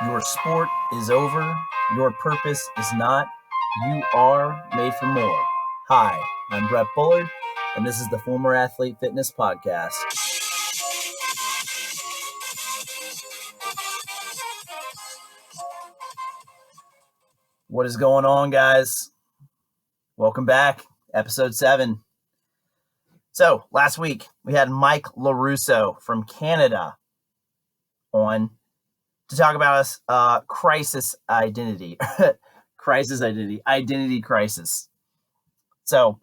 Your sport is over. Your purpose is not. You are made for more. Hi, I'm Brett Bullard, and this is the Former Athlete Fitness Podcast. What is going on, guys? Welcome back, episode 7. So, last week, we had Mike LaRusso from Canada on to talk about crisis identity. Identity crisis. So,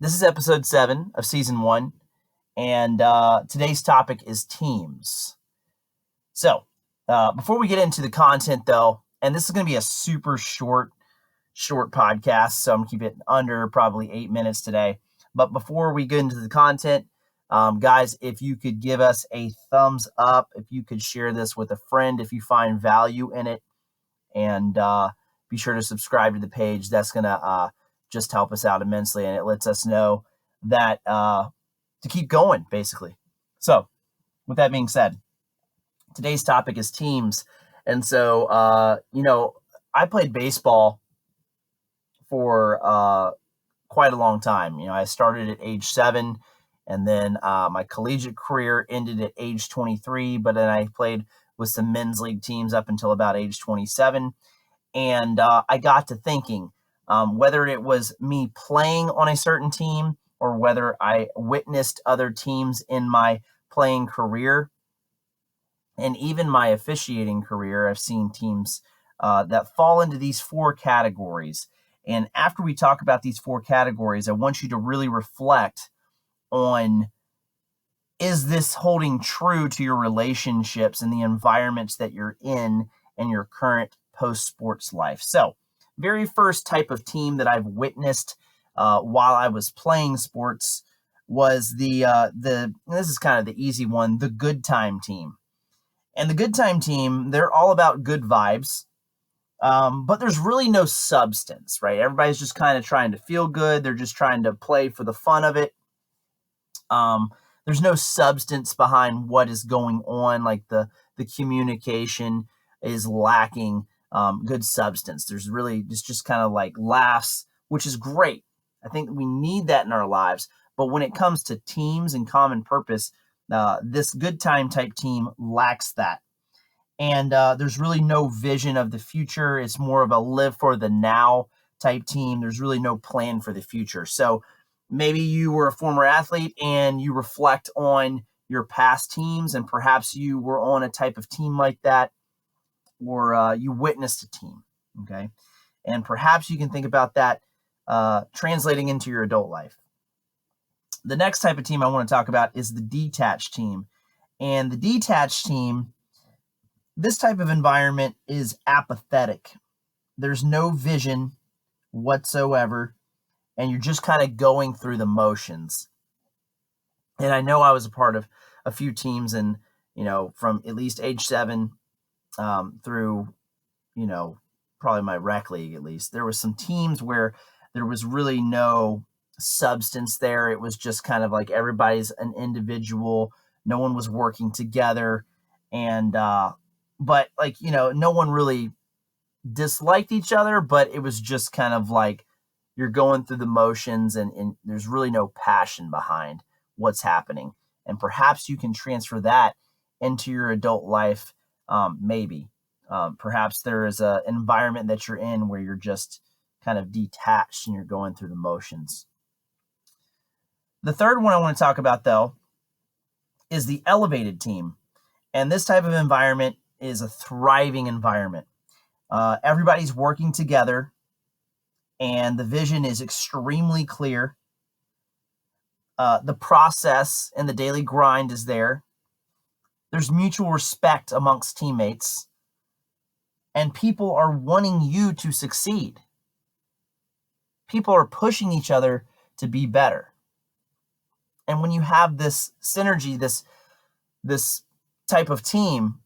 this is episode 7 of season 1, and today's topic is teams. So, before we get into the content, though, and this is going to be a super short podcast, so I'm going to keep it under probably 8 minutes today. But before we get into the content, guys, if you could give us a thumbs up, if you could share this with a friend if you find value in it, and be sure to subscribe to the page. That's going to just help us out immensely, and it lets us know that to keep going, basically. So, with that being said, today's topic is teams. And so, I played baseball for quite a long time. I started at age 7, and then my collegiate career ended at age 23, but then I played with some men's league teams up until about age 27. And I got to thinking, whether it was me playing on a certain team or whether I witnessed other teams in my playing career and even my officiating career, I've seen teams that fall into these 4 categories. And after we talk about these 4 categories, I want you to really reflect on, is this holding true to your relationships and the environments that you're in your current post-sports life? So, very first type of team that I've witnessed while I was playing sports was this is kind of the easy one, the good time team. And the good time team, they're all about good vibes, but there's really no substance, right? Everybody's just kind of trying to feel good. They're just trying to play for the fun of it. There's no substance behind what is going on. Like the communication is lacking good substance. There's really just kind of like laughs, which is great. I think we need that in our lives. But when it comes to teams and common purpose, this good time type team lacks that. And there's really no vision of the future. It's more of a live for the now type team. There's really no plan for the future. So maybe you were a former athlete and you reflect on your past teams, and perhaps you were on a type of team like that, or you witnessed a team, okay? And perhaps you can think about that translating into your adult life. The next type of team I want to talk about is the detached team. And the detached team, this type of environment is apathetic. There's no vision whatsoever, and you're just kind of going through the motions. And I know I was a part of a few teams, and from at least age 7 through probably my rec league, at least there was some teams where there was really no substance there. It was just kind of like everybody's an individual. No one was working together, and but no one really disliked each other, but it was just kind of like you're going through the motions, and there's really no passion behind what's happening. And perhaps you can transfer that into your adult life. Maybe perhaps there is an environment that you're in where you're just kind of detached and you're going through the motions. The third one I want to talk about, though, is the elevated team. And this type of environment is a thriving environment. Everybody's working together, and the vision is extremely clear. The process and the daily grind is there. There's mutual respect amongst teammates, and people are wanting you to succeed. People are pushing each other to be better. And when you have this synergy, this type of team,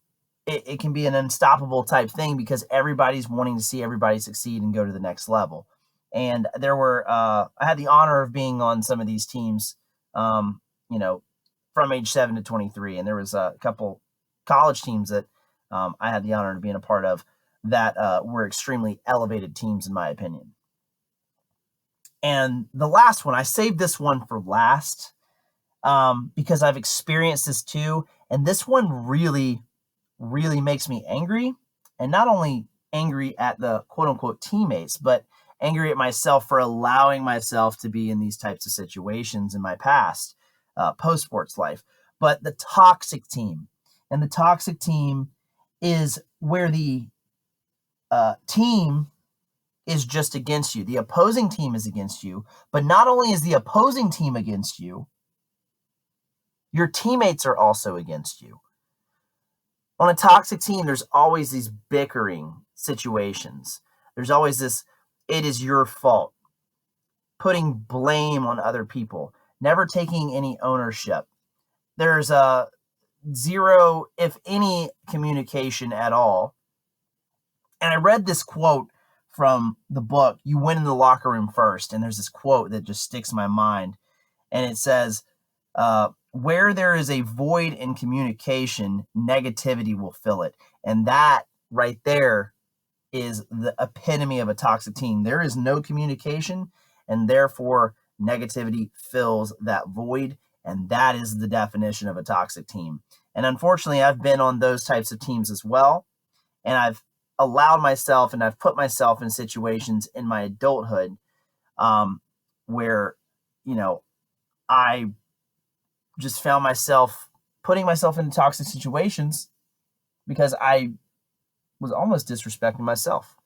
it can be an unstoppable type thing because everybody's wanting to see everybody succeed and go to the next level. And there were, I had the honor of being on some of these teams, from age 7 to 23. And there was a couple college teams that I had the honor of being a part of that were extremely elevated teams, in my opinion. And the last one, I saved this one for last because I've experienced this too. And this one really, really makes me angry. And not only angry at the quote unquote teammates, but angry at myself for allowing myself to be in these types of situations in my past post sports life. But the toxic team. And the toxic team is where the team is just against you. The opposing team is against you. But not only is the opposing team against you, your teammates are also against you. On a toxic team, there's always these bickering situations. There's always this, it is your fault, putting blame on other people, never taking any ownership. There's a zero, if any, communication at all. And I read this quote from the book, You Win in the Locker Room First. And there's this quote that just sticks in my mind. And it says, where there is a void in communication, negativity will fill it. And that right there is the epitome of a toxic team. There is no communication, and therefore negativity fills that void. And that is the definition of a toxic team. And unfortunately, I've been on those types of teams as well. And I've allowed myself and I've put myself in situations in my adulthood where, I just found myself putting myself into toxic situations because I was almost disrespecting myself.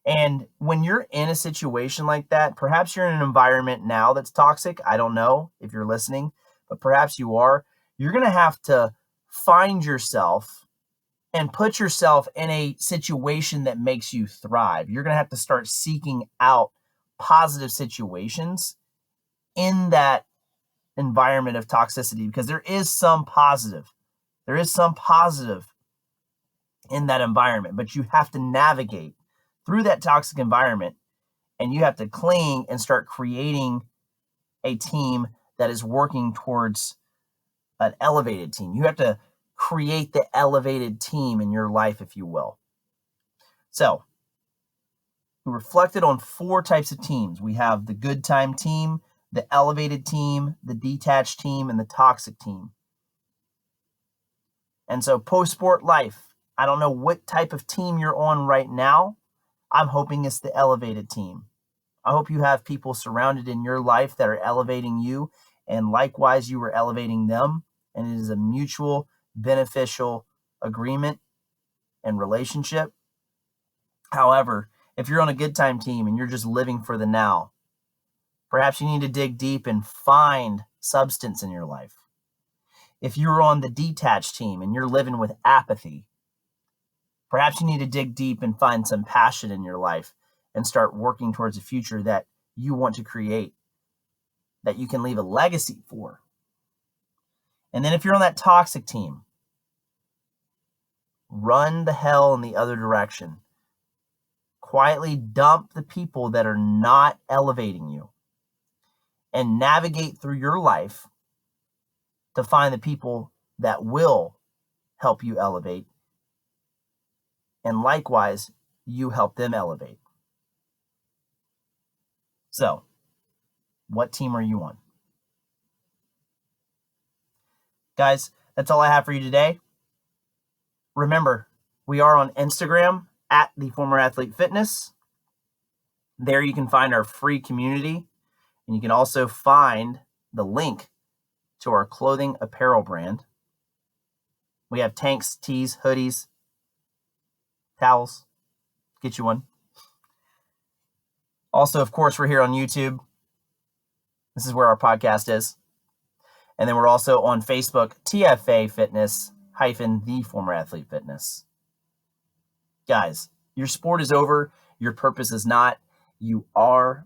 And when you're in a situation like that, perhaps you're in an environment now that's toxic. I don't know if you're listening, but perhaps you are. You're going to have to find yourself and put yourself in a situation that makes you thrive. You're going to have to start seeking out positive situations in that environment of toxicity, because there is some positive. There is some positive in that environment, but you have to navigate through that toxic environment, and you have to cling and start creating a team that is working towards an elevated team. You have to create the elevated team in your life, if you will. So we reflected on 4 types of teams. We have the good time team, the elevated team, the detached team, and the toxic team. And so post-sport life, I don't know what type of team you're on right now. I'm hoping it's the elevated team. I hope you have people surrounded in your life that are elevating you, and likewise you are elevating them, and it is a mutual beneficial agreement and relationship. However, if you're on a good time team and you're just living for the now, perhaps you need to dig deep and find substance in your life. If you're on the detached team and you're living with apathy, perhaps you need to dig deep and find some passion in your life and start working towards a future that you want to create, that you can leave a legacy for. And then if you're on that toxic team, run the hell in the other direction. Quietly dump the people that are not elevating you and navigate through your life to find the people that will help you elevate. And likewise, you help them elevate. So, what team are you on? Guys, that's all I have for you today. Remember, we are on Instagram at theformerathletefitness. There you can find our free community, and you can also find the link to our clothing apparel brand. We have tanks, tees, hoodies, towels. Get you one. Also, of course, we're here on YouTube. This is where our podcast is. And then we're also on Facebook, TFA Fitness _ the Former Athlete Fitness. Guys, your sport is over. Your purpose is not. You are